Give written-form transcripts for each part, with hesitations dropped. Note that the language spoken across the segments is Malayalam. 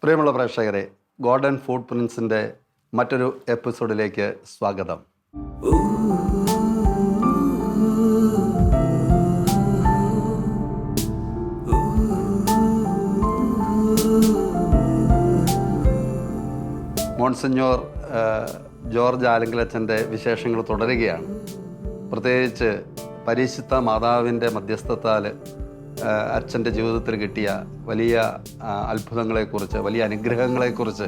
പ്രിയമുള്ള പ്രേക്ഷകരെ, ഗോൾഡൻ ഫുഡ് പ്രിൻസിൻ്റെ മറ്റൊരു എപ്പിസോഡിലേക്ക് സ്വാഗതം. മോൺസിഞ്ഞോർ ജോർജ് ആലങ്കലച്ചൻ്റെ വിശേഷങ്ങൾ തുടരുകയാണ്. പ്രത്യേകിച്ച് പരിശുദ്ധ മാതാവിൻ്റെ മധ്യസ്ഥത്താൽ അച്ഛൻ്റെ ജീവിതത്തിൽ കിട്ടിയ വലിയ അത്ഭുതങ്ങളെക്കുറിച്ച്, വലിയ അനുഗ്രഹങ്ങളെക്കുറിച്ച്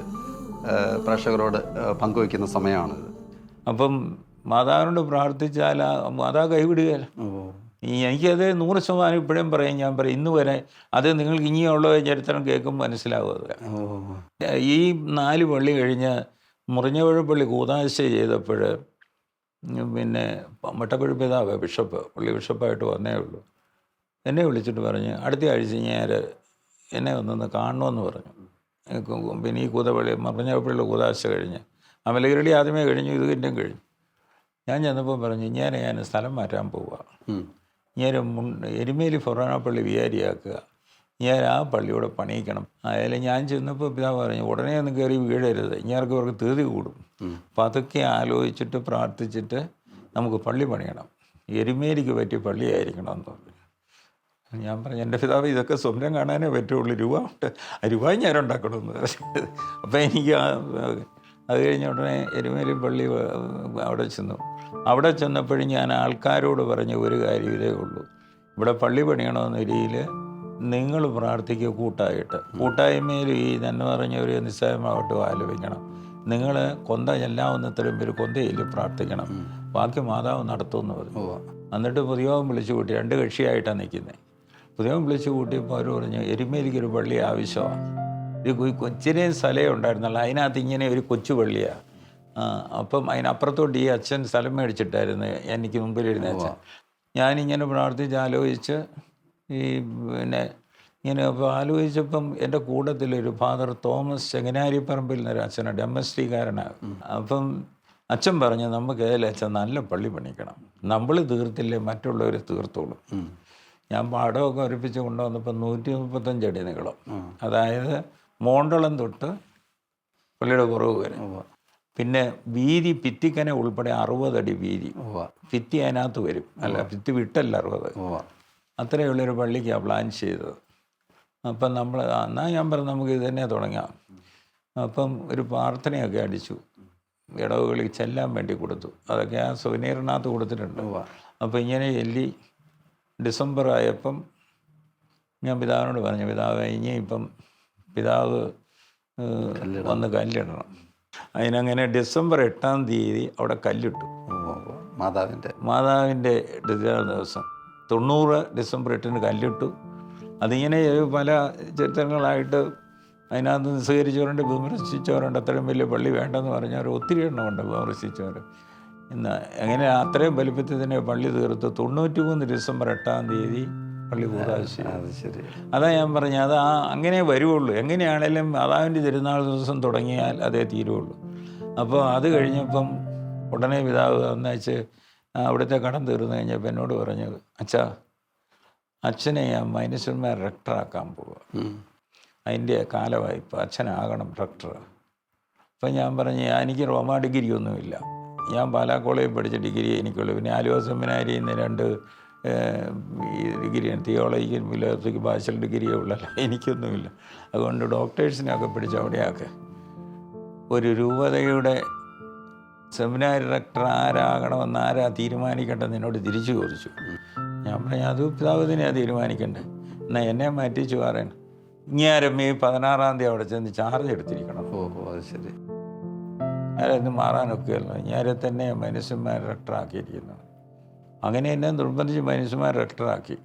പ്രേക്ഷകരോട് പങ്കുവയ്ക്കുന്ന സമയമാണിത്. അപ്പം മാതാവിനോട് പ്രാർത്ഥിച്ചാൽ മാതാവ് കൈവിടുകയല്ല. എനിക്കത് 100% ഇപ്പോഴും പറയും. ഞാൻ പറയും, ഇന്ന് വരെ അത് നിങ്ങൾക്ക് ഇനിയുള്ള ചരിത്രം കേൾക്കുമ്പോൾ മനസ്സിലാവുക. ഈ 4 പള്ളി കഴിഞ്ഞ് മുറിഞ്ഞപുഴ പള്ളി കൂതാശ ചെയ്തപ്പോൾ പിന്നെ മട്ടക്കുഴി പിതാവ് പള്ളി ബിഷപ്പായിട്ട് വന്നേ ഉള്ളൂ. എന്നെ വിളിച്ചിട്ട് പറഞ്ഞ് അടുത്ത ആഴ്ച ഞാൻ എന്നെ ഒന്നൊന്ന് കാണണമെന്ന് പറഞ്ഞു. പിന്നെ ഈ മുറിഞ്ഞപള്ളിയുടെ കൂതാശ കഴിഞ്ഞ് അമലഗിരടി ആദ്യമേ കഴിഞ്ഞു, ഇത് കിട്ടും കഴിഞ്ഞു. ഞാൻ ചെന്നപ്പോൾ പറഞ്ഞു, ഞാൻ സ്ഥലം മാറ്റാൻ പോവുക, ഞാൻ എരുമേലി ഫൊറാന പള്ളി വികാരിയാക്കുക, ഞാൻ ആ പള്ളിയോടെ പണിയിക്കണം. അതിൽ ഞാൻ ചെന്നപ്പോൾ പിതാവ് പറഞ്ഞു, ഉടനെ ഒന്നും കയറി വീഴരുത്, ഇങ്ങേർക്ക് ഇവർക്ക് തീർതി കൂടും, അപ്പം അതൊക്കെ ആലോചിച്ചിട്ട് പ്രാർത്ഥിച്ചിട്ട് നമുക്ക് പള്ളി പണിയണം, എരുമേലിക്ക് പറ്റിയ പള്ളിയായിരിക്കണം എന്ന് പറഞ്ഞു. ഞാൻ പറഞ്ഞു, എൻ്റെ പിതാവ് ഇതൊക്കെ സ്വപ്നം കാണാനേ പറ്റുള്ളൂ, രൂപ ഞാൻ ഉണ്ടാക്കണമെന്ന് പറഞ്ഞു. അപ്പം എനിക്ക് അത് കഴിഞ്ഞ ഉടനെ എരുമേലി പള്ളി അവിടെ ചെന്നു. അവിടെ ചെന്നപ്പോഴും ഞാൻ ആൾക്കാരോട് പറഞ്ഞ ഒരു കാര്യം ഇതേ ഉള്ളൂ, ഇവിടെ പള്ളി പണിയണമെന്ന രീതിയിൽ നിങ്ങൾ പ്രാർത്ഥിക്കുക കൂട്ടായ്മയിൽ. ഈ നന്മ പറഞ്ഞവർ നിസ്സായമാവട്ട് ആലോചിക്കണം. നിങ്ങൾ കൊന്ത എല്ലാവുന്നത്രയും പേര് കൊന്തയിൽ പ്രാർത്ഥിക്കണം, ബാക്കി മാതാവ് നടത്തുമെന്ന് പറഞ്ഞു. എന്നിട്ട് പുതിയവൻ വിളിച്ചു കൂട്ടി, 2 കക്ഷിയായിട്ടാണ് നിൽക്കുന്നത്. പുതിയവൻ വിളിച്ചു കൂട്ടിയപ്പോൾ അവർ പറഞ്ഞു, എരുമേലിക്കൊരു പള്ളി ആവശ്യമാണ്. ഒരു കൊച്ചിനെ സ്ഥലമേ ഉണ്ടായിരുന്നല്ലോ, അതിനകത്ത് ഇങ്ങനെ ഒരു കൊച്ചു പള്ളിയാണ്. അപ്പം അതിനപ്പുറത്തോട്ട് ഈ അച്ഛൻ സ്ഥലം മേടിച്ചിട്ടായിരുന്നു എനിക്ക് മുമ്പിലിരുന്ന അച്ഛൻ. ഞാനിങ്ങനെ പ്രാർത്ഥിച്ച് ആലോചിച്ച് പിന്നെ ഇങ്ങനെ ആലോചിച്ചപ്പം എൻ്റെ കൂട്ടത്തിലൊരു ഫാദർ തോമസ് ചെങ്ങനാരിപ്പറമ്പിൽ നിന്നൊരു അച്ഛനുണ്ട്, MST കാരനാണ്. അപ്പം അച്ഛൻ പറഞ്ഞു, നമുക്ക് അച്ഛൻ നല്ല പള്ളി പണിക്കണം, നമ്മൾ തീർത്തില്ലേ മറ്റുള്ളവർ തീർത്തോളും. ഞാൻ പാടമൊക്കെ ഉറപ്പിച്ച് കൊണ്ടുവന്നപ്പോൾ 135 അടി നീളം, അതായത് മോണ്ടളം തൊട്ട് പള്ളിയുടെ കുറവ് വരെ. പിന്നെ വീതി ഭിത്തിക്കനെ ഉൾപ്പെടെ 60 അടി വീതി, ഭിത്തി അതിനകത്ത് വരും, അല്ല ഭിത്തി വിട്ടല്ല 60. അത്രയുള്ളൊരു പള്ളിക്കാണ് പ്ലാൻ ചെയ്തത്. അപ്പം എന്നാൽ ഞാൻ പറഞ്ഞു, നമുക്ക് ഇത് തന്നെ തുടങ്ങാം. അപ്പം ഒരു പ്രാർത്ഥനയൊക്കെ അടിച്ചു, ഇടവുകളിൽ ചെല്ലാൻ വേണ്ടി കൊടുത്തു. അതൊക്കെ ആ സുവനീറിനകത്ത് കൊടുത്തിട്ടുണ്ട്. അപ്പോൾ ഇങ്ങനെ ചൊല്ലി ഡിസംബർ ആയപ്പം ഞാൻ പിതാവിനോട് പറഞ്ഞു, പിതാവ് ഇനിയിപ്പം പിതാവ് വന്ന് കല്ലിടണം. അതിനങ്ങനെ ഡിസംബർ 8-ാം തീയതി അവിടെ കല്ലിട്ടു. മാതാവിൻ്റെ ദിവസം 90 ഡിസംബർ 8-ന് കല്ലിട്ടു. അതിങ്ങനെ പല ചരിത്രങ്ങളായിട്ട് അതിനകത്ത് നിസ്സഹരിച്ചവരുണ്ട്, വിമർശിച്ചവരുണ്ട്. അത്രയും വലിയ പള്ളി വേണ്ടെന്ന് പറഞ്ഞവർ ഒത്തിരി എണ്ണമുണ്ട് വിമർശിച്ചവർ. ഇന്ന് അങ്ങനെ അത്രയും വലിപ്പത്തിൽ തന്നെ പള്ളി തീർത്ത് 93 ഡിസംബർ 8-ാം തീയതി പള്ളി കൂതാശ. ശരി, അതാ ഞാൻ പറഞ്ഞത്, അത് അങ്ങനെ വരുവുള്ളൂ. എങ്ങനെയാണേലും മാതാവിൻ്റെ തിരുനാൾ ദിവസം തുടങ്ങിയാൽ അതേ തീരുള്ളൂ. അപ്പോൾ അത് കഴിഞ്ഞപ്പം ഉടനെ പിതാവ് അന്നയച്ച് അവിടുത്തെ കടം തീർന്നു കഴിഞ്ഞപ്പോൾ എന്നോട് പറഞ്ഞത്, അച്ഛനെ ഞാൻ മൈനസ്വന്മാർ റെക്ടറാക്കാൻ പോവുക, അതിൻ്റെ കാലമായി, ഇപ്പോൾ അച്ഛനാകണം റെക്ടർ. അപ്പം ഞാൻ പറഞ്ഞു, എനിക്ക് റോമാ ഡിഗ്രി ഒന്നുമില്ല, ഞാൻ പാലാ കോളേജിൽ പഠിച്ച ഡിഗ്രി എനിക്കുള്ളൂ. പിന്നെ ആലുവ സെമിനാരിയിൽ നിന്ന് 2 ഡിഗ്രിയാണ്, തിയോളജിക്കും ഫിലോസഫിക്ക് ബാച്ചലർ ഡിഗ്രിയേ ഉള്ളല്ല, എനിക്കൊന്നുമില്ല. അതുകൊണ്ട് ഡോക്ടേഴ്സിനൊക്കെ പഠിച്ച് അവിടെയൊക്കെ ഒരു രൂപതയുടെ സെമിനാരി റെക്ടർ ആരാകണമെന്ന് ആരാ തീരുമാനിക്കേണ്ടതെന്ന് എന്നോട് തിരിച്ചു ചോദിച്ചു. ഞാൻ പറഞ്ഞു, അത് പിതാവ് തന്നെയാണ് തീരുമാനിക്കേണ്ടത്, എന്നാൽ എന്നെ മാറ്റിച്ചു പറയാൻ. ഇങ്ങാരം മെയ് 16-ാം തീയതി അവിടെ ചെന്ന് ചാർജ് എടുത്തിരിക്കണം. അത് ശരി, ഞാനൊന്നും മാറാനൊക്കെയല്ലോ. ഞാനെ തന്നെ മനുഷ്യന്മാർ റെക്ടറാക്കിയിരിക്കുന്നത്. അങ്ങനെ എന്നെ നിർബന്ധിച്ച് മനുഷ്യന്മാർ റെക്ടറാക്കി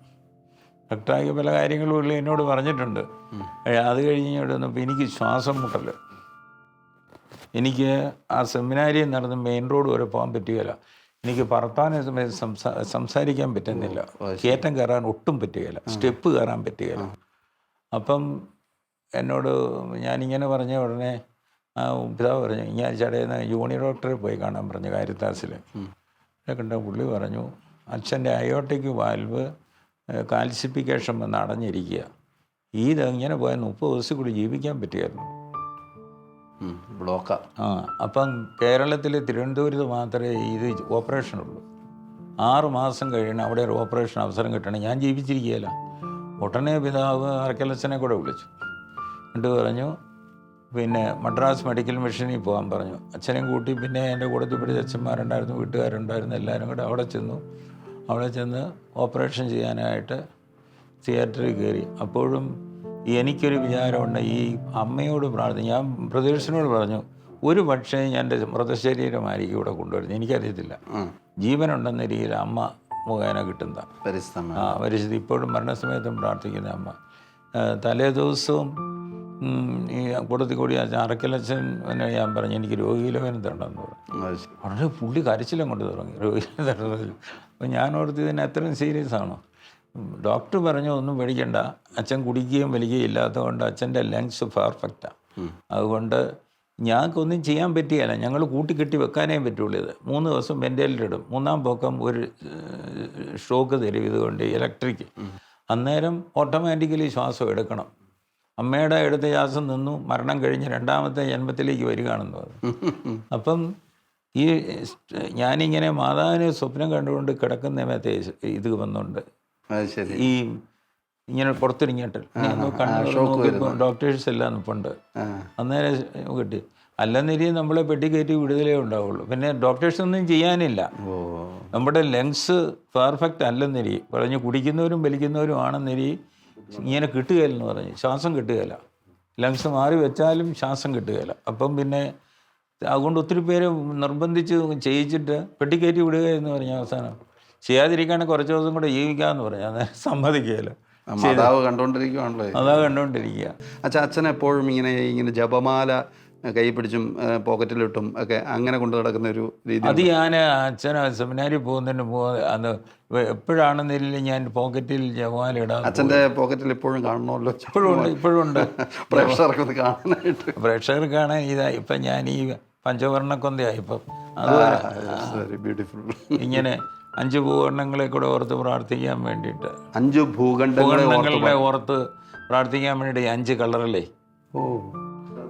പല കാര്യങ്ങളും ഉള്ള എന്നോട് പറഞ്ഞിട്ടുണ്ട്. അത് കഴിഞ്ഞ് ഇവിടെ വന്നപ്പോൾ എനിക്ക് ശ്വാസം മുട്ടൽ. എനിക്ക് ആ സെമിനാരിയിൽ നടന്ന് മെയിൻ റോഡ് വരെ പോകാൻ പറ്റുകയില്ല. എനിക്ക് പറത്താൻ സംസാരിക്കാൻ പറ്റുന്നില്ല, കയറ്റം കയറാൻ ഒട്ടും പറ്റുകയില്ല, സ്റ്റെപ്പ് കയറാൻ പറ്റുകയില്ല. അപ്പം എന്നോട് ഞാനിങ്ങനെ പറഞ്ഞ ഉടനെ പിതാവ് പറഞ്ഞു, ഞാൻ ചടയുന്ന യൂണി ഡോക്ടറെ പോയി കാണാൻ പറഞ്ഞു, കാരിത്താസിൽ. കണ്ട പുള്ളി പറഞ്ഞു, അച്ഛൻ്റെ അയോട്ടിക് വാൽവ് കാൽസിഫിക്കേഷൻ വന്ന് അടഞ്ഞിരിക്കുക, ഇങ്ങനെ പോയാൽ 30 ദിവസം കൂടി ജീവിക്കാൻ പറ്റുമായിരുന്നു. ബ്ലോക്കാ. അപ്പം കേരളത്തിൽ തിരുവനന്തപുരത്ത് മാത്രമേ ഇത് ഓപ്പറേഷനുള്ളൂ. 6 മാസം കഴിയണം അവിടെ ഒരു ഓപ്പറേഷൻ അവസരം കിട്ടണം. ഞാൻ ജീവിച്ചിരിക്കുകയില്ല. ഉടനെ പിതാവ് അറക്കലച്ചനെ കൂടെ വിളിച്ചു. എന്നിട്ട് പറഞ്ഞു പിന്നെ മദ്രാസ് മെഡിക്കൽ മിഷനിൽ പോകാൻ പറഞ്ഞു. അച്ഛനെയും കൂട്ടി പിന്നെ എൻ്റെ കൂട്ടത്തിൽ പിടിച്ച അച്ഛന്മാരുണ്ടായിരുന്നു, വീട്ടുകാരുണ്ടായിരുന്നു, എല്ലാവരും കൂടെ അവിടെ ചെന്നു. അവിടെ ചെന്ന് ഓപ്പറേഷൻ ചെയ്യാനായിട്ട് തിയേറ്ററിൽ കയറി. അപ്പോഴും എനിക്കൊരു വിചാരമുണ്ട്, ഈ അമ്മയോട് ഞാൻ പ്രതീക്ഷനോട് പറഞ്ഞു, ഒരു പക്ഷേ ഞാൻ എൻ്റെ മൃതശരീരമായിരിക്കും ഇവിടെ കൊണ്ടുവരുന്നത്, എനിക്കറിയത്തില്ല. ജീവനുണ്ടെന്ന രീതിയിൽ അമ്മ മുഖേന കിട്ടുന്നതാണ്. പരിസ്ഥിതി ഇപ്പോഴും മരണസമയത്തും പ്രാർത്ഥിക്കുന്ന അമ്മ. തലേ ദിവസവും ഈ കൂട്ടത്തിൽ കൂടി അറക്കലച്ചൻ എന്നെ ഞാൻ പറഞ്ഞു എനിക്ക് രോഗീലവനത്തുണ്ടെന്ന് പറഞ്ഞു. വളരെ പുള്ളി കരച്ചിലും കൊണ്ട് തുടങ്ങി രോഗീലതണ്ടതിൽ. അപ്പോൾ ഞാൻ ഓർത്ത് ഇതിന് അത്രയും സീരിയസ് ആണോ. ഡോക്ടർ പറഞ്ഞു ഒന്നും പേടിക്കണ്ട, അച്ഛൻ കുടിക്കുകയും വലിക്കുകയും ഇല്ലാത്തതുകൊണ്ട് അച്ഛൻ്റെ ലങ്സ് പെർഫെക്റ്റാണ്. അതുകൊണ്ട് ഞങ്ങൾക്കൊന്നും ചെയ്യാൻ പറ്റിയല്ല, ഞങ്ങൾ കൂട്ടിക്കെട്ടി വെക്കാനേ പറ്റുള്ളൂ. ഇത് 3 ദിവസം വെൻറ്റിലേറ്ററിടും. 3-ാം പൊക്കം ഒരു ഷോക്ക് തരും ഇതുകൊണ്ട് ഇലക്ട്രിക്. അന്നേരം ഓട്ടോമാറ്റിക്കലി ശ്വാസം എടുക്കണം. അമ്മയുടെ എടുത്ത ശ്വാസം നിന്നു, മരണം കഴിഞ്ഞ് 2ാമത്തെ ജന്മത്തിലേക്ക് വരികയാണെന്ന് പറഞ്ഞു. അപ്പം ഈ ഞാനിങ്ങനെ മാതാവിനെ സ്വപ്നം കണ്ടുകൊണ്ട് കിടക്കുന്ന ഇത് വന്നുകൊണ്ട് ഈ ഇങ്ങനെ പുറത്തിറങ്ങിയിട്ട് ഡോക്ടേഴ്സ് എല്ലാം നിൽപ്പുണ്ട്. അന്നേരം കിട്ടി. അല്ലെന്നിരി നമ്മളെ പെട്ടി കയറ്റി വിടുതലേ ഉണ്ടാവുള്ളൂ. പിന്നെ ഡോക്ടേഴ്സ് ഒന്നും ചെയ്യാനില്ല. നമ്മുടെ ലങ്സ് പെർഫെക്റ്റ് അല്ലെന്നിരി പറഞ്ഞു. കുടിക്കുന്നവരും വലിക്കുന്നവരും ആണെന്നിരി ഇങ്ങനെ കിട്ടുകയില്ലെന്ന് പറഞ്ഞു. ശ്വാസം കിട്ടുകയില്ല. ലങ്സ് മാറി വെച്ചാലും ശ്വാസം കിട്ടുകയില്ല. അപ്പം പിന്നെ അതുകൊണ്ട് ഒത്തിരി പേര് നിർബന്ധിച്ച് ചെയ്യിച്ചിട്ട് പെട്ടിക്കയറ്റി വിടുക എന്ന് പറഞ്ഞു. അവസാനം ചെയ്യാതിരിക്കുകയാണെങ്കിൽ കുറച്ച് ദിവസം കൂടെ ജീവിക്കാമെന്ന് പറഞ്ഞു. അന്നേരം സമ്മതിക്കുകയില്ല. അതാവ് കണ്ടോണ്ടിരിക്കുകയാണല്ലോ. അതാ കണ്ടോണ്ടിരിക്കുക. അച്ഛൻ എപ്പോഴും ഇങ്ങനെ ജപമാല കൈ പിടിച്ചും പോക്കറ്റിലിട്ടും ഒക്കെ അങ്ങനെ കൊണ്ടു നടക്കുന്ന ഒരു രീതി. അത് ഞാൻ അച്ഛൻ സെമിനാരിൽ അന്ന് എപ്പോഴാണെന്നില്ല ഞാൻ പോക്കറ്റിൽ ജപമാല ഇടാം. അച്ഛൻ്റെ പോക്കറ്റിൽ എപ്പോഴും കാണണമല്ലോ. ഇപ്പോഴും ഉണ്ട് പ്രേക്ഷകർക്ക് കാണാനായിട്ട്. പ്രേക്ഷകർ കാണാൻ ഇതാ ഇപ്പം ഞാൻ ഈ പഞ്ചവർണ്ണക്കൊന്തയായി ഇപ്പം. അത് ബ്യൂട്ടിഫുൾ. ഇങ്ങനെ 5 ഭൂഖണ്ഡങ്ങളെ കൂടെ ഓർത്ത് പ്രാർത്ഥിക്കാൻ വേണ്ടിയിട്ട് 5 ഭൂഖണ്ഡങ്ങളെ ഓർത്ത് പ്രാർത്ഥിക്കാൻ വേണ്ടിയിട്ട് 5 കളറല്ലേ.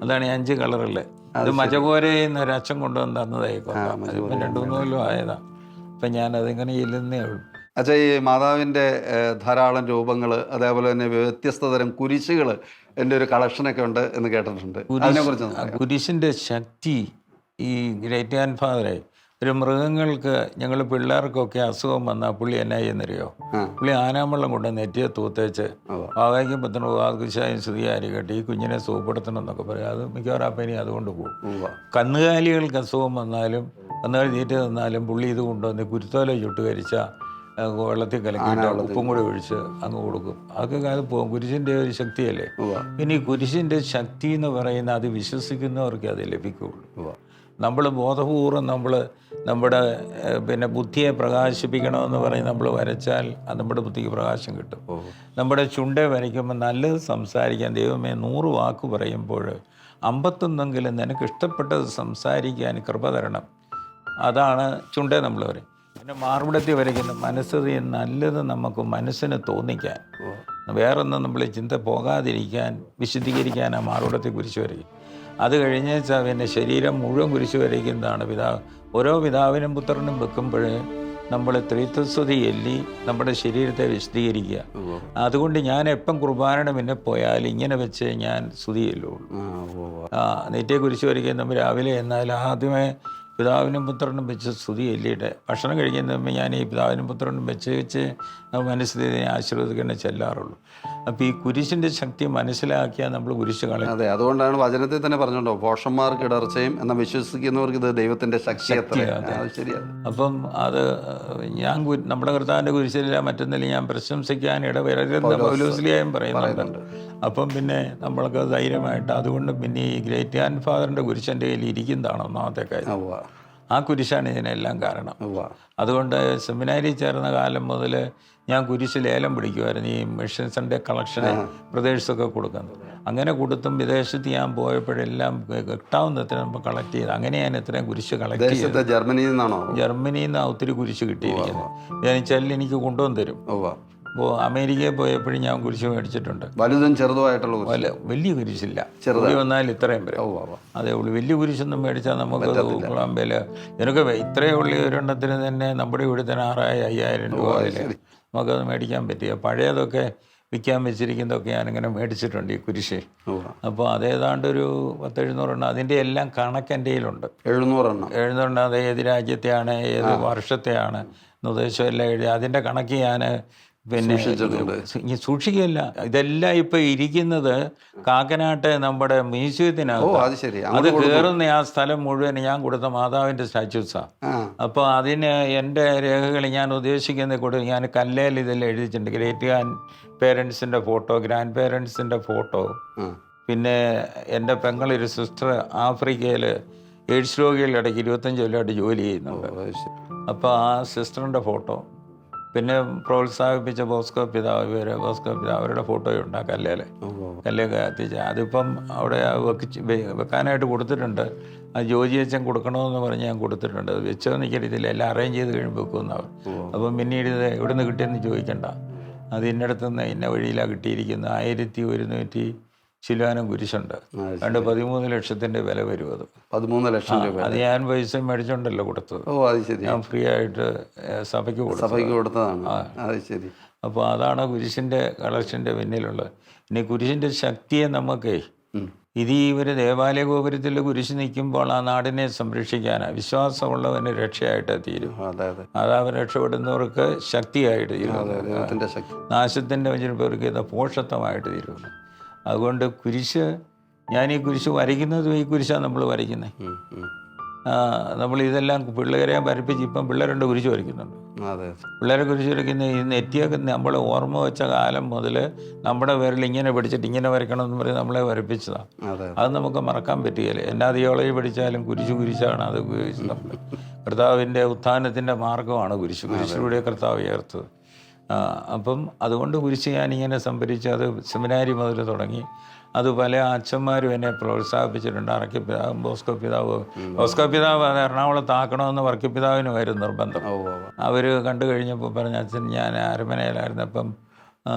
അതാണ് 5 കളറല്ലേ. അത് മജകോരയിൽ നിന്ന് ഒരു അച്ഛൻ കൊണ്ടുവന്ന് തന്നതായിക്കോട്ടെ. അതിപ്പം 2-3 കൊല്ലം ആയതാ. അപ്പം ഞാനതിങ്ങനെ ഇല്ലെന്നേ ഉള്ളൂ. അച്ഛാ, ഈ മാതാവിൻ്റെ ധാരാളം രൂപങ്ങൾ, അതേപോലെ തന്നെ വ്യത്യസ്ത തരം കുരിശുകൾ എൻ്റെ ഒരു കളക്ഷനൊക്കെ ഉണ്ട് എന്ന് കേട്ടിട്ടുണ്ട്. അതിനെക്കുറിച്ച് കുരിശിൻ്റെ ശക്തി ഈ ഗ്രേറ്റ് ഗ്രാൻഡ് ഫാദറെ ഒരു മൃഗങ്ങൾക്ക് ഞങ്ങൾ പിള്ളേർക്കൊക്കെ അസുഖം വന്നാൽ പുള്ളി എന്നാ ചെയ്യുന്നറിയോ, പുള്ളി ആനാമ്പള്ളം കൊണ്ട് നെറ്റിയെ തൂത്തേച്ച് ആവായിക്കും പത്തണം വാകുശായും സ്തുതിയാരി കെട്ടി ഈ കുഞ്ഞിനെ സുഖപ്പെടുത്തണം എന്നൊക്കെ പറയും. അത് മിക്കവാറും അപ്പനി അതുകൊണ്ട് പോകും. കന്നുകാലികൾക്ക് അസുഖം വന്നാലും കന്നുകാലി തീറ്റ തന്നാലും പുള്ളി ഇത് കൊണ്ടുവന്ന് കുരുത്തോല ചുട്ട് കരിച്ച വെള്ളത്തിൽ കലക്കിയിട്ട് ഉപ്പും കൂടി ഒഴിച്ച് അങ്ങ് കൊടുക്കും. അതൊക്കെ അത് പോകും. കുരിശിൻ്റെ ഒരു ശക്തിയല്ലേ. പിന്നെ ഈ കുരിശിൻ്റെ ശക്തി എന്ന് പറയുന്ന അത് വിശ്വസിക്കുന്നവർക്ക് അത് ലഭിക്കുകയുള്ളൂ. നമ്മൾ ബോധപൂർവ്വം നമ്മുടെ പിന്നെ ബുദ്ധിയെ പ്രകാശിപ്പിക്കണമെന്ന് പറഞ്ഞ് നമ്മൾ വരച്ചാൽ അത് നമ്മുടെ ബുദ്ധിക്ക് പ്രകാശം കിട്ടും. നമ്മുടെ ചുണ്ടേ വരയ്ക്കുമ്പോൾ നല്ലത് സംസാരിക്കാൻ ദൈവമേ 100 വാക്ക് പറയുമ്പോൾ 51 നിനക്ക് ഇഷ്ടപ്പെട്ടത് സംസാരിക്കാൻ കൃപ തരണം. അതാണ് ചുണ്ടേ നമ്മൾ വരയും. പിന്നെ മാർവിടത്തിൽ വരയ്ക്കുന്ന മനസ്സ് നല്ലത് നമുക്ക് മനസ്സിന് തോന്നിക്കാൻ, വേറൊന്നും നമ്മൾ ചിന്ത പോകാതിരിക്കാൻ വിശദീകരിക്കാനാണ് മാർവിടത്തിൽ കുരിശ് വരയ്ക്കും. അത് കഴിഞ്ഞാൽ പിന്നെ ശരീരം മുഴുവൻ കുരിശ് വരയ്ക്കുന്നതാണ് പിതാവ്. ഓരോ പിതാവിനും പുത്രനും വെക്കുമ്പോൾ നമ്മൾ ത്രിത്വസ്തുതി എല്ലി നമ്മുടെ ശരീരത്തെ വിശദീകരിക്കുക. അതുകൊണ്ട് ഞാൻ എപ്പം കുർബാനയുടെ മുന്നേ പോയാൽ ഇങ്ങനെ വെച്ച് ഞാൻ സ്തുതിയല്ലോ. നെറ്റിയെ കുരിശ് വരയ്ക്കുന്ന നമ്മൾ രാവിലെ എന്നാൽ ആദ്യമേ പിതാവിനും പുത്രനും വെച്ച് സ്തുതി എല്ലിയിട്ട് ഭക്ഷണം കഴിക്കുന്ന മുമ്പ് ഞാൻ ഈ പിതാവിനും പുത്രനും വെച്ച് മനസ്സിനെ ആശീർവദിക്കേണ്ട ചെല്ലാറുള്ളൂ. അപ്പോൾ ഈ കുരിശിൻ്റെ ശക്തി മനസ്സിലാക്കിയാൽ നമ്മൾ കുരിശ് കളയും. അതെ, അതുകൊണ്ടാണ് വചനത്തിൽ തന്നെ പറഞ്ഞുണ്ടോ, ഭോഷന്മാർക്ക് ഇടർച്ചയും എന്നാൽ വിശ്വസിക്കുന്നവർക്ക് ഇത് ദൈവത്തിൻ്റെ ശക്തിയാണ്. ശരിയാണ്. അപ്പം അത് ഞാൻ നമ്മുടെ കർത്താവിൻ്റെ കുരിശിലില്ല മറ്റൊന്നില്ല ഞാൻ പ്രശംസിക്കാൻ ഇടവരരുന്ന പൗലോസ്ലിയായും പറയുന്നുണ്ട്. അപ്പം പിന്നെ നമ്മൾക്ക് ധൈര്യമായിട്ട് അതുകൊണ്ട് പിന്നെ ഈ ഗ്രേറ്റ് ഗ്രാൻഡ് ഫാദറിൻ്റെ കുരിശൻ്റെ കയ്യിൽ ഇരിക്കുന്നതാണ് ഒന്നാമത്തെ കാര്യം. ആ കുരിശാണ് ഇതിനെല്ലാം കാരണം. അതുകൊണ്ട് സെമിനാരിൽ ചേർന്ന കാലം മുതൽ ഞാൻ കുരിശ് ലേലം പിടിക്കുമായിരുന്നു. ഈ മിഷൻ സൺഡേ കളക്ഷന് പ്രദേശത്തൊക്കെ കൊടുക്കുന്നത്. അങ്ങനെ കൊടുത്തും വിദേശത്ത് ഞാൻ പോയപ്പോഴെല്ലാം കിട്ടാവുന്നത്ര നമ്മൾ കളക്ട് ചെയ്ത് അങ്ങനെ ഞാൻ എത്രയും കുരിശ് കളക്ട് ചെയ്ത്. ജർമ്മനിയിൽ നിന്നാണോ? ജർമ്മനിയിൽ നിന്ന് ഒത്തിരി കുരിശ് കിട്ടിയിരിക്കുന്നത്. ഞാൻ ചെല്ലിൽ എനിക്ക് കൊണ്ടുവന്ന് തരും. അമേരിക്കയിൽ പോയപ്പോഴും ഞാൻ കുരിശ് മേടിച്ചിട്ടുണ്ട്. വലുതും ചെറുതുമായിട്ടുള്ള കുരിശ്. വലിയ കുരിശില്ല, ചെറുതായി വന്നാൽ ഇത്രയും വരെ അതേ ഉള്ളൂ. വലിയ കുരിശൊന്നും മേടിച്ചാൽ നമുക്ക് കുളമ്പേൽ ഇതിനൊക്കെ ഇത്രയേ ഉള്ളൂ. ഒരെണ്ണത്തിന് തന്നെ നമ്മുടെ ഇവിടെ തന്നെ 6,000-5,000 രൂപ നമുക്കത് മേടിക്കാൻ പറ്റിയ. പഴയതൊക്കെ വിൽക്കാൻ വെച്ചിരിക്കുന്നതൊക്കെ ഞാനിങ്ങനെ മേടിച്ചിട്ടുണ്ട് ഈ കുരിശ്. അപ്പോൾ അതേതാണ്ടൊരു 10-700 അതിൻ്റെ എല്ലാം കണക്ക് എൻ്റെ കയ്യിലുണ്ട്. 700 അത് ഏത് രാജ്യത്തെയാണ്, ഏത് വർഷത്തെയാണ്, നിർദ്ദേശം എല്ലാം എഴുതി അതിൻ്റെ കണക്ക് ഞാൻ പിന്നെ സൂക്ഷിക്കുകയല്ല. ഇതെല്ലാം ഇപ്പം ഇരിക്കുന്നത് കാക്കനാട്ടെ നമ്മുടെ മ്യൂസിയത്തിനകത്ത്. അത് കയറുന്ന ആ സ്ഥലം മുഴുവൻ ഞാൻ കൊടുത്ത മാതാവിൻ്റെ സ്റ്റാച്യൂസാണ്. അപ്പോൾ അതിന് എൻ്റെ രേഖകൾ ഞാൻ ഉദ്ദേശിക്കുന്ന ഞാൻ കല്ലേൽ ഇതെല്ലാം എഴുതിയിട്ടുണ്ട്. ഗ്രേറ്റ് പേരൻസിൻ്റെ ഫോട്ടോ, ഗ്രാൻഡ് പേരൻസിൻ്റെ ഫോട്ടോ, പിന്നെ എൻ്റെ പെങ്ങളൊരു സിസ്റ്റർ ആഫ്രിക്കയിൽ എയ്ഡ്സ് രോഗികളുടെ ഇടയ്ക്ക് 25 കൊല്ലമായിട്ട് ജോലി ചെയ്യുന്നുണ്ട്. അപ്പോൾ ആ സിസ്റ്ററിൻ്റെ ഫോട്ടോ, പിന്നെ പ്രോത്സാഹിപ്പിച്ച ബോസ്കോ പിതാവ് അവരുടെ ഫോട്ടോയുണ്ട് ആ കല്ലേക്ക് കത്തിച്ച്. അതിപ്പം അവിടെ വെക്കാനായിട്ട് കൊടുത്തിട്ടുണ്ട്. അത് ജോജി അച്ഛൻ കൊടുക്കണമെന്ന് പറഞ്ഞ് ഞാൻ കൊടുത്തിട്ടുണ്ട്. അത് വെച്ചോ എനിക്കറിയത്തില്ല, എല്ലാം അറേഞ്ച് ചെയ്ത് കഴിയുമ്പോൾ വെക്കുമെന്നവർ. അപ്പം പിന്നീട് ഇത് എവിടെ നിന്ന് കിട്ടിയെന്ന് ചോദിക്കണ്ട, അത് ഇന്നടത്തുനിന്ന് ഇന്ന വഴിയിലാണ് കിട്ടിയിരിക്കുന്നത്. 1100 ശിലാനം കുരിശുണ്ട്. 13 ലക്ഷത്തിൻ്റെ വില വരും. അത് 13 ലക്ഷം രൂപ. അത് ഞാൻ പൈസ മേടിച്ചോണ്ടല്ലോ കൊടുത്തത്. ഞാൻ ഫ്രീ ആയിട്ട് സഭയ്ക്ക് കൊടുത്തതാണ്. അപ്പോൾ അതാണ് കുരിശിൻ്റെ കളക്ഷൻ്റെ പിന്നിലുള്ളത്. ഇനി കുരിശിൻ്റെ ശക്തിയെ നമുക്ക് ഇത് ഒരു ദേവാലയ ഗോപുരത്തിൽ കുരിശ് നിൽക്കുമ്പോൾ ആ നാടിനെ സംരക്ഷിക്കാനാണ്. വിശ്വാസമുള്ളവന് രക്ഷയായിട്ട് തീരും. അതാവ് രക്ഷപ്പെടുന്നവർക്ക് ശക്തിയായിട്ട് തീരും. നാശത്തിൻ്റെ പേർക്ക് ഇത് പോഷത്വമായിട്ട് തീരും. അതുകൊണ്ട് കുരിശ്, ഞാൻ ഈ കുരിശ് വരയ്ക്കുന്നതും ഈ കുരിശാണ് നമ്മൾ വരയ്ക്കുന്നത്. നമ്മൾ ഇതെല്ലാം പിള്ളേരെ വരപ്പിച്ച് ഇപ്പം പിള്ളേരുണ്ട് കുരിശ് വരയ്ക്കുന്നുണ്ട്. പിള്ളേരെ കുരിശ് വരയ്ക്കുന്ന ഈ നെറ്റിയൊക്കെ നമ്മൾ ഓർമ്മ വെച്ച കാലം മുതൽ നമ്മുടെ പേരിൽ ഇങ്ങനെ പിടിച്ചിട്ട് ഇങ്ങനെ വരയ്ക്കണമെന്ന് പറഞ്ഞ് നമ്മളെ വരപ്പിച്ചതാണ്. അത് നമുക്ക് മറക്കാൻ പറ്റുകയില്ല. എന്നാ തിയോളജി പഠിച്ചാലും കുരിശാണ് അത് ഉപയോഗിച്ചത്. നമ്മൾ കർത്താവിൻ്റെ ഉത്ഥാനത്തിൻ്റെ മാർഗമാണ് കുരിശ്. കുരിശിലൂടെ കർത്താവ് ഉയർത്തത്. അപ്പം അതുകൊണ്ട് കുരിശ് ഞാനിങ്ങനെ സംഭരിച്ച് അത് സെമിനാരി മുതൽ തുടങ്ങി. അത് പല അച്ഛന്മാരും എന്നെ പ്രോത്സാഹിപ്പിച്ചിട്ടുണ്ട്. ബോസ്കോ പിതാവ് അത് എറണാകുളത്ത് ആക്കണമെന്ന് വർക്കിപ്പിതാവിനുമായിരുന്നു നിർബന്ധം. അവർ കണ്ടു കഴിഞ്ഞപ്പോൾ പറഞ്ഞ അച്ഛൻ, ഞാൻ അരമനയിലായിരുന്നപ്പം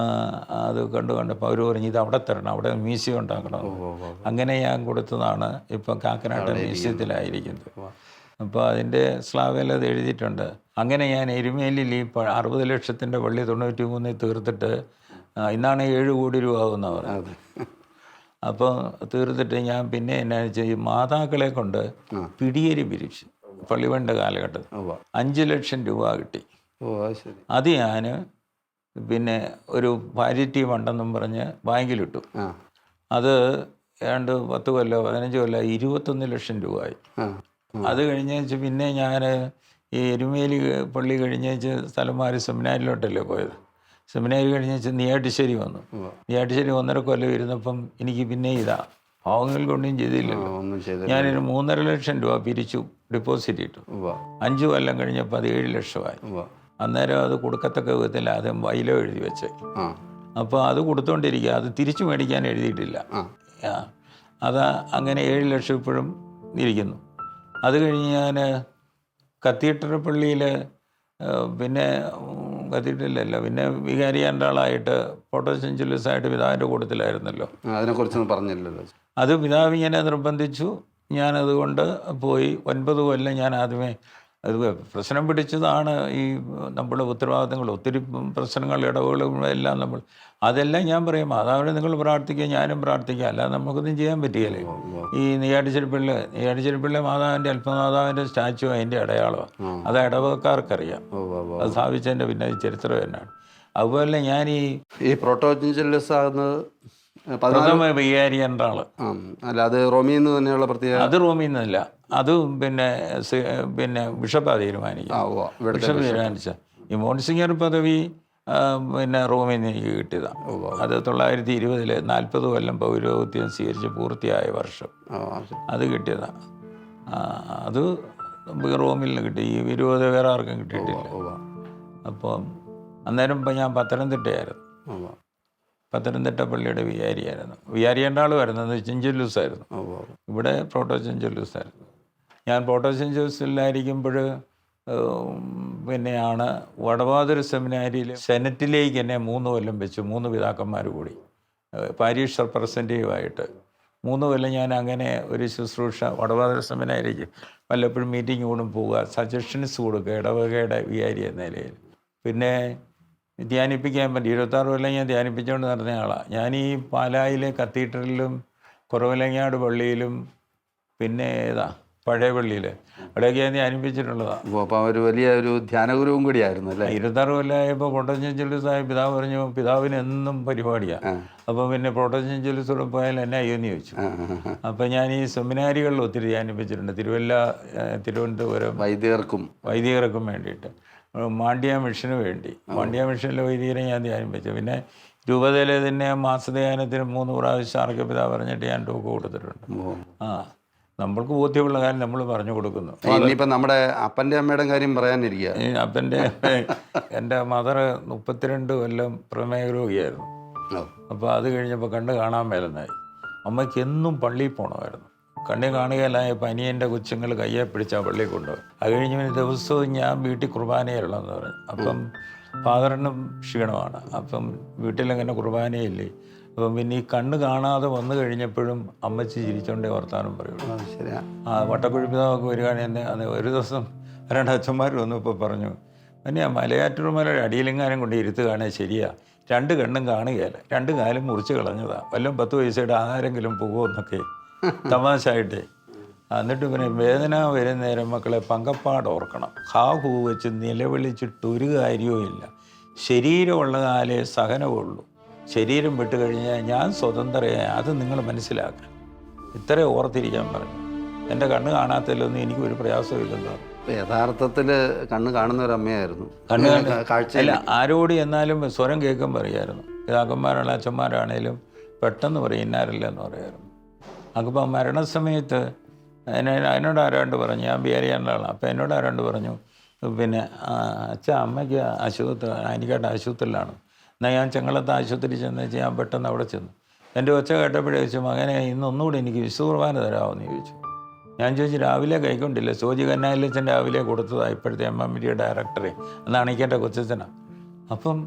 അത് കണ്ടപ്പോൾ അവർ പറഞ്ഞു ഇത് അവിടെ തരണം, അവിടെ മ്യൂസിയം ഉണ്ടാക്കണം. അങ്ങനെ ഞാൻ കൊടുത്തതാണ് ഇപ്പം കാക്കനാട് മ്യൂസിയത്തിലായിരിക്കുന്നത്. അപ്പോൾ അതിൻ്റെ സ്ലാവിൽ അത് എഴുതിയിട്ടുണ്ട്. അങ്ങനെ ഞാൻ എരുമേലിൽ ഈ 60 ലക്ഷത്തിൻ്റെ പള്ളി 93 തീർത്തിട്ട് ഇന്നാണ് 7 കോടി രൂപ ആകുന്ന പറഞ്ഞത്. അപ്പോൾ തീർത്തിട്ട് ഞാൻ പിന്നെ എന്നാ വെച്ചാൽ മാതാക്കളെ കൊണ്ട് പിടിയേരി പിരിച്ചു. പള്ളിവണ്ട കാലഘട്ടത്തിൽ 5 ലക്ഷം രൂപ കിട്ടി. അത് ഞാൻ പിന്നെ ഒരു പാരിറ്റി ഫണ്ടെന്നും പറഞ്ഞ് ബാങ്കിലിട്ടു. അത് ഏതാണ്ട് 10 കൊല്ലോ 15 കൊല്ലോ 21 ലക്ഷം രൂപയായി. അത് കഴിഞ്ഞേച്ച് പിന്നെ ഞാൻ ഈ എരുമേലി പള്ളി കഴിഞ്ഞേച്ച് സ്ഥലം മാറി സെമിനാരിലോട്ടല്ലേ പോയത്. സെമിനാരി കഴിഞ്ഞേച്ച് നെയ്യാറ്റിശ്ശേരി വന്നു. നെയ്യാറ്റിശ്ശേരി 1.5 കൊല്ലം ഇരുന്നപ്പം എനിക്ക് പിന്നെ പാവങ്ങൾ കൊണ്ടും ചെയ്തില്ലല്ലോ. ഞാനൊരു 3.5 ലക്ഷം രൂപ പിരിച്ചു, ഡെപ്പോസിറ്റ് ഇട്ടു. 5 കൊല്ലം കഴിഞ്ഞപ്പോൾ അത് 7 ലക്ഷമായി. അന്നേരം അത് കൊടുക്കത്തക്ക വിധത്തിൽ ആദ്യം വൈലോ എഴുതി വെച്ച്. അപ്പോൾ അത് കൊടുത്തോണ്ടിരിക്കുക, അത് തിരിച്ചു മേടിക്കാൻ എഴുതിയിട്ടില്ല. അത് അങ്ങനെ 7 ലക്ഷം ഇപ്പോഴും ഇരിക്കുന്നു. അത് കഴിഞ്ഞ് ഞാൻ കത്തീഡ്രൽ പള്ളിയിൽ പിന്നെ കത്തീഡ്രലല്ല പിന്നെ വികാരിയാണ്ടാളായിട്ട് ഫോട്ടോസെഞ്ചുലസായിട്ട് പിതാവിൻ്റെ കൂട്ടത്തിലായിരുന്നല്ലോ. അതിനെക്കുറിച്ചൊന്നും പറഞ്ഞില്ലല്ലോ. അത് പിതാവ് ഇങ്ങനെ നിർബന്ധിച്ചു. ഞാനതുകൊണ്ട് പോയി 9 കൊല്ലം ഞാൻ ആദ്യമേ അത് പ്രശ്നം പിടിച്ചതാണ്. ഈ നമ്മുടെ ഉത്തരവാദിത്തങ്ങൾ ഒത്തിരി പ്രശ്നങ്ങൾ ഇടവുകളും എല്ലാം അതെല്ലാം ഞാൻ പറയും മാതാവിനെ നിങ്ങൾ പ്രാർത്ഥിക്കുക, ഞാനും പ്രാർത്ഥിക്കുക, അല്ലാതെ നമുക്കൊന്നും ചെയ്യാൻ പറ്റുകയില്ലേ. ഈ നെയ്യാറ്റിശ്ശേരിപ്പിള്ള മാതാവിൻ്റെ അല്പമാതാവിൻ്റെ സ്റ്റാച്ചു അതിൻ്റെ അടയാളമാണ്. അത് ഇടവക്കാർക്കറിയാം. അത് സ്ഥാപിച്ചതിൻ്റെ പിന്നെ ചരിത്രം തന്നെയാണ്. അതുപോലെ ഞാൻ ഈ പ്രോട്ടോജൻജലസ് ആകുന്നത് പ്രഥമ വികാരിയൻ്റെ ആള്. അല്ല, അത് റോമിൽ നിന്ന് തന്നെയുള്ള പ്രത്യേക. അത് റോമിൽ നിന്നല്ല, അത് പിന്നെ ബിഷപ്പാ തീരുമാനിക്കുക. ബിഷപ്പ് തീരുമാനിച്ച ഈ മോൺസിംഗർ പദവി പിന്നെ റോമിൽ നിന്ന് എനിക്ക് കിട്ടിയതാണ്. അത് 1920 40 കൊല്ലം പൗരോഹിത്യം സ്വീകരിച്ച് പൂർത്തിയായ വർഷം അത് കിട്ടിയതാണ്. അത് റോമിൽ നിന്ന് കിട്ടി. ഈ വിരോധ വേറെ ആർക്കും കിട്ടിയിട്ടില്ല. അപ്പം അന്നേരം ഞാൻ പത്തനംതിട്ടയായിരുന്നു. പത്തനംതിട്ട പള്ളിയുടെ വികാരിയേണ്ട ആൾ വരുന്നത് ചെഞ്ചല്ലൂസായിരുന്നു. ഇവിടെ പ്രോട്ടോ ചെഞ്ചല്ലൂസായിരുന്നു. ഞാൻ പ്രോട്ടോ ചെഞ്ചല്ലൂസിലായിരിക്കുമ്പോൾ പിന്നെയാണ് വടവാതൂർ സെമിനാരിയിൽ സെനറ്റിലേക്ക് എന്നെ 3 കൊല്ലം വെച്ചു, 3 പിതാക്കന്മാർ കൂടി പാരീഷ് റെപ്രസെൻറ്റേറ്റീവായിട്ട് 3 കൊല്ലം ഞാൻ അങ്ങനെ ഒരു ശുശ്രൂഷ വടവാതൂർ സെമിനാരിക്ക് വല്ലപ്പോഴും മീറ്റിംഗ് കൂടും പോവുക, സജഷൻസ് കൊടുക്കുക ഇടവകയുടെ വികാരി എന്ന നിലയിൽ. പിന്നെ ധ്യാനിപ്പിക്കാൻ പറ്റി 26 കൊല്ലം ഞാൻ ധ്യാനിപ്പിച്ചുകൊണ്ട് നടന്ന ആളാണ്. ഞാൻ ഈ പാലായിലെ കത്തീഡ്രലിലും കുറവലങ്ങാട് പള്ളിയിലും പിന്നെ പഴയ പള്ളിയിൽ അവിടെയൊക്കെ ഞാൻ ധ്യാനിപ്പിച്ചിട്ടുള്ളതാണ്. അപ്പോൾ ഒരു വലിയ ഒരു ധ്യാനഗുരുവും കൂടിയായിരുന്നു അല്ലേ? 26 കൊല്ലമായപ്പോൾ പ്രൊട്ടസ്റ്റന്റ് ജുലിസായ പിതാവ് പറഞ്ഞു പിതാവിന് എന്നും പരിപാടിയാണ്. അപ്പോൾ പിന്നെ പ്രൊട്ടസ്റ്റന്റ് ജുലിസോടെ പോയാൽ എന്നെ അയ്യോന്ന് ചോദിച്ചു. അപ്പോൾ ഞാൻ ഈ സെമിനാരികളിൽ ഒത്തിരി ധ്യാനിപ്പിച്ചിട്ടുണ്ട്. തിരുവല്ല, തിരുവനന്തപുരം വൈദികർക്കും വേണ്ടിയിട്ട്, മാണ്ഡ്യ മിഷന് വേണ്ടി, മാണ്ഡ്യ മിഷനിലെ വൈദികരെ ഞാൻ ധ്യാനിപ്പിച്ചു. പിന്നെ രൂപതയിലെ തന്നെ മാസധ്യാനത്തിന് 3 പ്രാവശ്യം ആർക്കെ പിതാവ് പറഞ്ഞിട്ട് ഞാൻ ടോക്ക് കൊടുത്തിട്ടുണ്ട്. നമ്മൾക്ക് ബോധ്യമുള്ള കാര്യം നമ്മൾ പറഞ്ഞു കൊടുക്കുന്നു. ഇനിയിപ്പോൾ നമ്മുടെ അപ്പൻ്റെ അമ്മയുടെ കാര്യം പറയാനിരിക്കുക. അപ്പൻ്റെ എൻ്റെ മദർ 32 കൊല്ലം പ്രമേഹ രോഗിയായിരുന്നു. അപ്പോൾ അത് കഴിഞ്ഞപ്പോൾ കണ്ണ് കാണാൻ മേലെന്നായി. അമ്മയ്ക്ക് എന്നും പള്ളിയിൽ പോകണമായിരുന്നു. കണ്ണി കാണുകയില്ലായപ്പോൾ അനിയൻ്റെ കൊച്ചുങ്ങൾ കയ്യെ പിടിച്ചാൽ പള്ളിയിൽ കൊണ്ടുപോയി. അത് കഴിഞ്ഞ് പിന്നെ ദിവസവും ഞാൻ വീട്ടിൽ കുർബാനയുള്ളതെന്ന് പറഞ്ഞു. അപ്പം ഫാദറിനും ക്ഷീണമാണ്. അപ്പം വീട്ടിലങ്ങനെ കുർബാനയില്ലേ. അപ്പം പിന്നെ ഈ കണ്ണ് കാണാതെ വന്നു കഴിഞ്ഞപ്പോഴും അമ്മച്ചി ചിരിച്ചോണ്ടേ വർത്താനം പറയുള്ളൂ. വട്ടക്കുഴി പിതാവൊക്കെ വരികയാണ്. എന്നെ ഒരു ദിവസം 2 അച്ഛന്മാർ വന്നപ്പോൾ പറഞ്ഞു, പിന്നെ മലയാറ്റൂർ മലയുടെ അടിയിലെങ്ങാനും കൊണ്ട് ഇരുത്തുകയാണെങ്കിൽ ശരിയാ, 2 കണ്ണും കാണുകയല്ല, 2 കാലും മുറിച്ച് കളഞ്ഞതാണ്, വല്ലതും 10 പൈസയുടെ ആരെങ്കിലും പോകുമെന്നൊക്കെ തമാശായിട്ടേ. എന്നിട്ട് പിന്നെ വേദന വരുന്ന നേരം മക്കളെ പങ്കപ്പാട് ഓർക്കണം, ഹൂ വെച്ച് നിലവിളിച്ചിട്ടൊരു കാര്യവും ഇല്ല, ശരീരമുള്ള കാലേ സഹനമുള്ളൂ, ശരീരം വിട്ട് കഴിഞ്ഞാൽ ഞാൻ സ്വതന്ത്രയായി, അത് നിങ്ങൾ മനസ്സിലാക്കണം, ഇത്രേ ഓർത്തിരിക്കാൻ പറഞ്ഞു. എൻ്റെ കണ്ണ് കാണാത്തതിലൊന്നും എനിക്കൊരു പ്രയാസമില്ലെന്ന് പറഞ്ഞു. യഥാർത്ഥത്തിൽ കണ്ണ് കാണുന്ന ഒരു അമ്മയായിരുന്നു. അല്ല, ആരോട് എന്നാലും സ്വരം കേൾക്കുമ്പോൾ അറിയായിരുന്നു. പിതാക്കന്മാരുള്ള അച്ഛന്മാരാണേലും പെട്ടെന്ന് പറയും ഇന്നാരല്ല എന്ന് പറയായിരുന്നു. അപ്പോൾ മരണസമയത്ത് എന്നോട് ആരാണ്ട് പറഞ്ഞു, ഞാൻ ബിഹാരിയാനുള്ള ആളാണ്. അപ്പോൾ എന്നോട് ആരാണ്ട് പറഞ്ഞു, പിന്നെ അമ്മയ്ക്ക് എനിക്കായിട്ട് ആശുപത്രിയിലാണ്. എന്നാൽ ഞാൻ ചെങ്ങളത്ത് ആശുപത്രി ചെന്ന് വെച്ചാൽ ഞാൻ പെട്ടെന്ന് അവിടെ ചെന്നു. എൻ്റെ ഒച്ച കേട്ടപ്പോഴേ ചോദിച്ചു, മകനെ ഇന്നൊന്നുകൂടി എനിക്ക് വിശുദ്ധ കുർബാന തരാമെന്ന് ചോദിച്ചു. ഞാൻ ചോദിച്ചു, രാവിലെ കൈക്കൊണ്ടില്ല, സോജി കന്നാലിച്ചൻ രാവിലെ കൊടുത്തതാണ്, ഇപ്പോഴത്തെ MMD ഡയറക്ടറെ, എന്നാണ് എനിക്കെൻ്റെ കൊച്ചച്ഛനാണ്. അപ്പം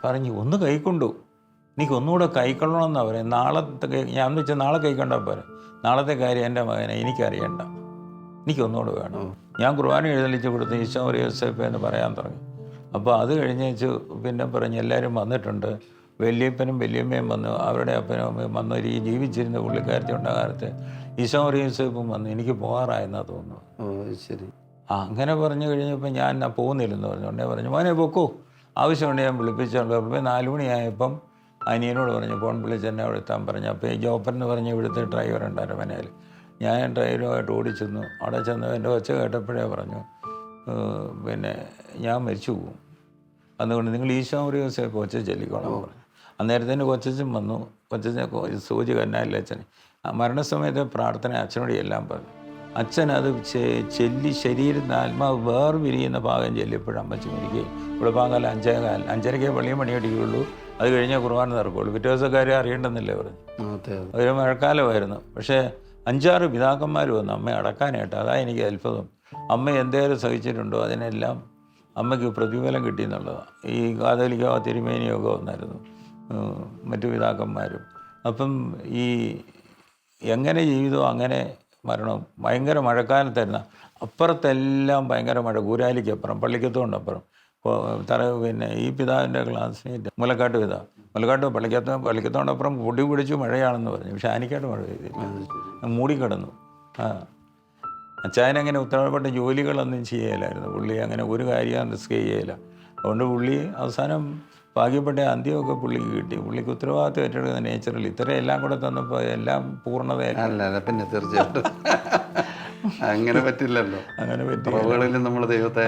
പറഞ്ഞു, ഒന്ന് കൈക്കൊണ്ടു, എനിക്ക് ഒന്നുകൂടെ കൈക്കൊള്ളണമെന്നാണ് പറയും. നാളത്തെ ഞാൻ വെച്ചാൽ നാളെ കൈക്കൊണ്ടാൽ പോരെ, നാളത്തെ കാര്യം എൻ്റെ മകനെ എനിക്കറിയണ്ട, എനിക്കൊന്നുകൂടെ വേണം. ഞാൻ കുർബാന എഴുന്നള്ളിച്ച് കൊടുത്ത് ഈശോ യോസേപ്പ് എന്ന് പറയാൻ തുടങ്ങി. അപ്പോൾ അത് കഴിഞ്ഞ് വെച്ച് പിന്നെ പറഞ്ഞ് എല്ലാവരും വന്നിട്ടുണ്ട്, വല്യപ്പനും വല്യമ്മയും വന്നു, അവരുടെ അപ്പനും അമ്മയും വന്നു, ഈ ജീവിച്ചിരുന്ന പുള്ളിക്കാരത്തി ഉണ്ടാകാലത്ത് ഈശോ യോസേപ്പും വന്നു, എനിക്ക് പോകാറായെന്നാണ് തോന്നുന്നു. ശരി. അങ്ങനെ പറഞ്ഞു കഴിഞ്ഞപ്പോൾ ഞാൻ പോകുന്നില്ലെന്ന് പറഞ്ഞു. ഉടനെ പറഞ്ഞു, മോനെ പൊക്കോ, ആവശ്യമുണ്ട് ഞാൻ വിളിപ്പിച്ചോളൂ. അപ്പോൾ 4 മണിയായപ്പം അനിയനോട് പറഞ്ഞു, ഫോൺ വിളിച്ച് എന്നെ അവിടെ എത്താൻ പറഞ്ഞു. അപ്പോൾ ഈ ജോപ്പൻ എന്ന് പറഞ്ഞ് ഇവിടുത്തെ ഡ്രൈവർ ഉണ്ട് അരമനയിൽ. ഞാൻ ഡ്രൈവറുമായിട്ട് ഓടിച്ചെന്നു. അവിടെ ചെന്ന് എൻ്റെ ഒച്ച കേട്ടപ്പോഴേ പറഞ്ഞു, പിന്നെ ഞാൻ മരിച്ചു പോകും, അതുകൊണ്ട് നിങ്ങൾ ഈശോ യോസേപ്പ് കൊച്ച ചൊല്ലിക്കോളാം പറഞ്ഞു. അന്നേരത്തേന് കൊച്ചച്ഛൻ വന്നു. കൊച്ചച്ഛൻ സൂചി കന്നാലിലെ അച്ഛൻ മരണസമയത്തെ പ്രാർത്ഥന അച്ഛനോട് എല്ലാം പറഞ്ഞു. അച്ഛൻ അത് ചെല്ലി ശരീരത്തിന് ആത്മാവ് വേർപിരിയുന്ന ഭാഗം ചെല്ലിയപ്പോഴും അമ്മച്ചി മരിക്കുകയും ഇവിടെ പാകാലം 5:15 പള്ളിയും പണിയടിക്കുള്ളൂ, അത് കഴിഞ്ഞാൽ കുർബാന നടക്കുള്ളൂ, പിറ്റേ ദിവസക്കാരെ അറിയേണ്ടെന്നല്ലേ പറഞ്ഞു. ഒരു മഴക്കാലമായിരുന്നു. പക്ഷേ 5-6 പിതാക്കന്മാർ വന്നു അമ്മയെ അടക്കാനായിട്ട്. അതാ എനിക്ക് അത്ഭുതം. അമ്മ എന്തേലും സഹിച്ചിട്ടുണ്ടോ അതിനെല്ലാം അമ്മയ്ക്ക് പ്രതിഫലം കിട്ടിയെന്നുള്ളതാണ്. ഈ കാതോലിക്ക തിരുമേനിയൊക്കെ വന്നായിരുന്നു, മറ്റു പിതാക്കന്മാരും. അപ്പം ഈ എങ്ങനെ ജീവിതമോ അങ്ങനെ മരണം. ഭയങ്കര മഴക്കാലത്തായിരുന്നു. അപ്പുറത്തെല്ലാം ഭയങ്കര മഴ, കൂരാലിക്കപ്പുറം, പള്ളിക്കത്തോണ്ടപ്പുറം. പിന്നെ ഈ പിതാവിൻ്റെ ക്ലാസ്മേറ്റ് മുലക്കാട്ട് പിതാവ്, മുലക്കാട്ട് പള്ളിക്കത്തോണ്ടപ്പുറം പൊടി പിടിച്ചു മഴയാണെന്ന് പറഞ്ഞു. പക്ഷെ ആനിക്കാട്ട് മഴ പെയ്തില്ല, മൂടിക്കിടന്നു. അച്ചായനങ്ങനെ ഉത്തരവാദപ്പെട്ട ജോലികളൊന്നും ചെയ്യലായിരുന്നു പുള്ളി, അങ്ങനെ ഒരു കാര്യം റിസ്ക് ചെയ്യല. അതുകൊണ്ട് പുള്ളി അവസാനം ഭാഗ്യപ്പെട്ട അന്ത്യമൊക്കെ പുള്ളിക്ക് കിട്ടി. പുള്ളിക്ക് ഉത്തരവാദിത്വം ഏറ്റെടുക്കുന്ന നേച്ചറിൽ ഇത്രയും എല്ലാം കൂടെ തന്നപ്പോൾ എല്ലാം പൂർണ്ണതയല്ല. പിന്നെ തീർച്ചയായിട്ടും അങ്ങനെ പറ്റില്ലല്ലോ. അങ്ങനെ പറ്റില്ല. നമ്മൾ ദൈവത്തെ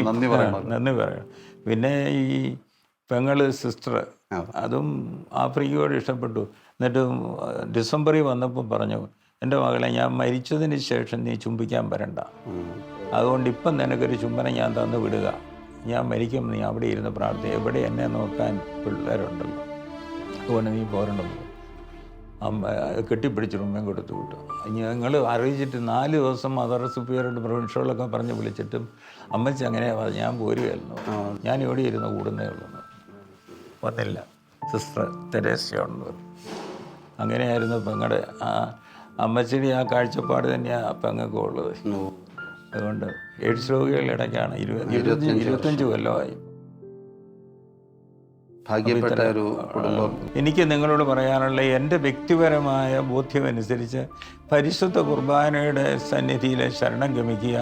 നന്ദി പറയണം. പിന്നെ ഈ പെങ്ങള് സിസ്റ്റർ, അതും ആഫ്രിക്കയോട് ഇഷ്ടപ്പെട്ടു. എന്നിട്ട് ഡിസംബറിൽ വന്നപ്പോൾ പറഞ്ഞു, എൻ്റെ മകളെ ഞാൻ മരിച്ചതിന് ശേഷം നീ ചുംബിക്കാൻ വരണ്ട, അതുകൊണ്ട് ഇപ്പം നിനക്കൊരു ചുംബനം ഞാൻ തന്നു വിടുക, ഞാൻ മരിക്കും, നീ അവിടെ ഇരുന്ന് പ്രാർത്ഥിക്കുക, എവിടെ എന്നെ നോക്കാൻ പിള്ളേരുണ്ടല്ലോ, അതുകൊണ്ട് നീ പോരണ്ടെന്ന്. കെട്ടിപ്പിടിച്ച് ഉമ്മയും കൊടുത്തു വിട്ടു. ഞങ്ങൾ അറിയിച്ചിട്ട് 4 ദിവസം മദർ സുപ്പിയറുടെ പ്രൊവിൻഷ്യലൊക്കെ പറഞ്ഞ് വിളിച്ചിട്ടും അമ്മച്ചി അങ്ങനെയാണ് പറഞ്ഞത്, ഞാൻ പോരുകയായിരുന്നു, ഞാൻ ഇവിടെ ഇരുന്ന് കൂടുന്നേ ഉള്ളൂ, വന്നില്ല. സിസ്റ്റർ തെരേസയുണ്ട്. അങ്ങനെയായിരുന്നു പെങ്ങളുടെ അമ്മച്ചിയുടെ ആ കാഴ്ചപ്പാട് തന്നെയാണ് പെങ്ങൾക്ക് ഉള്ളത്. അതുകൊണ്ട് എയ്ഡ്സ് രോഗികളുടെ ഇടയ്ക്കാണ് 25 കൊല്ലമായി. ഭാഗ്യപ്പെട്ട ഒരു കുടുംബം. എനിക്ക് നിങ്ങളോട് പറയാനുള്ള എൻ്റെ വ്യക്തിപരമായ ബോധ്യമനുസരിച്ച് പരിശുദ്ധ കുർബാനയുടെ സന്നിധിയിൽ ശരണം ഗമിക്കുക,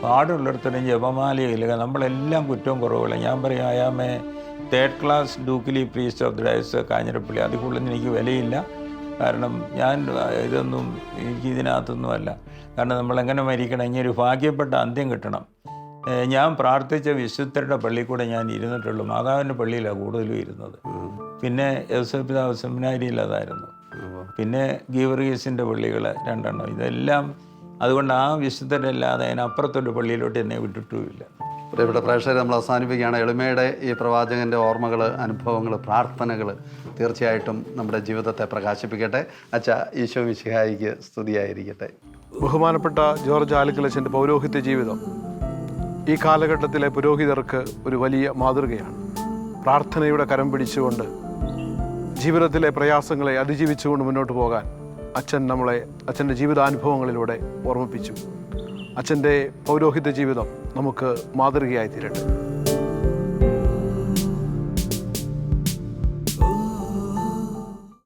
പാടുള്ളിടത്തോളം ജപമാലയിലുക. നമ്മളെല്ലാം കുറ്റവും കുറവുകളെ ഞാൻ പറയാം. ആയാമേ 3rd ക്ലാസ് ഡൂക്കിലി priest of the diocese Kanjirappally. അതിൽ കൂടുതൽ എനിക്ക് വിലയില്ല. കാരണം ഞാൻ ഇതൊന്നും എനിക്ക് ഇതിനകത്തൊന്നുമല്ല. കാരണം നമ്മളെങ്ങനെ മരിക്കണം, ഇങ്ങനെ ഒരു ഭാഗ്യപ്പെട്ട അന്ത്യം കിട്ടണം. ഞാൻ പ്രാർത്ഥിച്ച വിശുദ്ധരുടെ പള്ളിയിൽ കൂടെ ഞാൻ ഇരുന്നിട്ടുള്ളൂ. മാതാവിൻ്റെ പള്ളിയിലാണ് കൂടുതലും ഇരുന്നത്. പിന്നെ യോസേപ്പ് പിതാവ് സെമിനാരിയിൽ അതായിരുന്നു. പിന്നെ ഗീവർഗീസിൻ്റെ പള്ളികൾ 2 ഇതെല്ലാം. അതുകൊണ്ട് ആ വിശുദ്ധരല്ലാതെ അതിനപ്പുറത്തൊരു പള്ളിയിലോട്ട് എന്നെ വിട്ടിട്ടുമില്ല. പ്രിയപ്പെട്ട പ്രേക്ഷകരെ, നമ്മൾ അവസാനിപ്പിക്കുകയാണ്. എളിമയുടെ ഈ പ്രവാചകൻ്റെ ഓർമ്മകൾ, അനുഭവങ്ങൾ, പ്രാർത്ഥനകൾ തീർച്ചയായിട്ടും നമ്മുടെ ജീവിതത്തെ പ്രകാശിപ്പിക്കട്ടെ. അച്ഛാ, ഈശോ മിശിഹായിക്ക് സ്തുതിയായിരിക്കട്ടെ. ബഹുമാനപ്പെട്ട ജോർജ് ആലിക്കലച്ചൻ്റെ പൗരോഹിത്യ ജീവിതം ഈ കാലഘട്ടത്തിലെ പുരോഹിതർക്ക് ഒരു വലിയ മാതൃകയാണ്. പ്രാർത്ഥനയുടെ കരം പിടിച്ചുകൊണ്ട് ജീവിതത്തിലെ പ്രയാസങ്ങളെ അതിജീവിച്ചുകൊണ്ട് മുന്നോട്ട് പോകാൻ അച്ഛൻ്റെ ജീവിതാനുഭവങ്ങളിലൂടെ ഓർമ്മിപ്പിച്ചു. അച്ഛൻ്റെ പൗരോഹിത്യ ജീവിതം നമുക്ക് മാതൃകയായി തീരട്ടെ.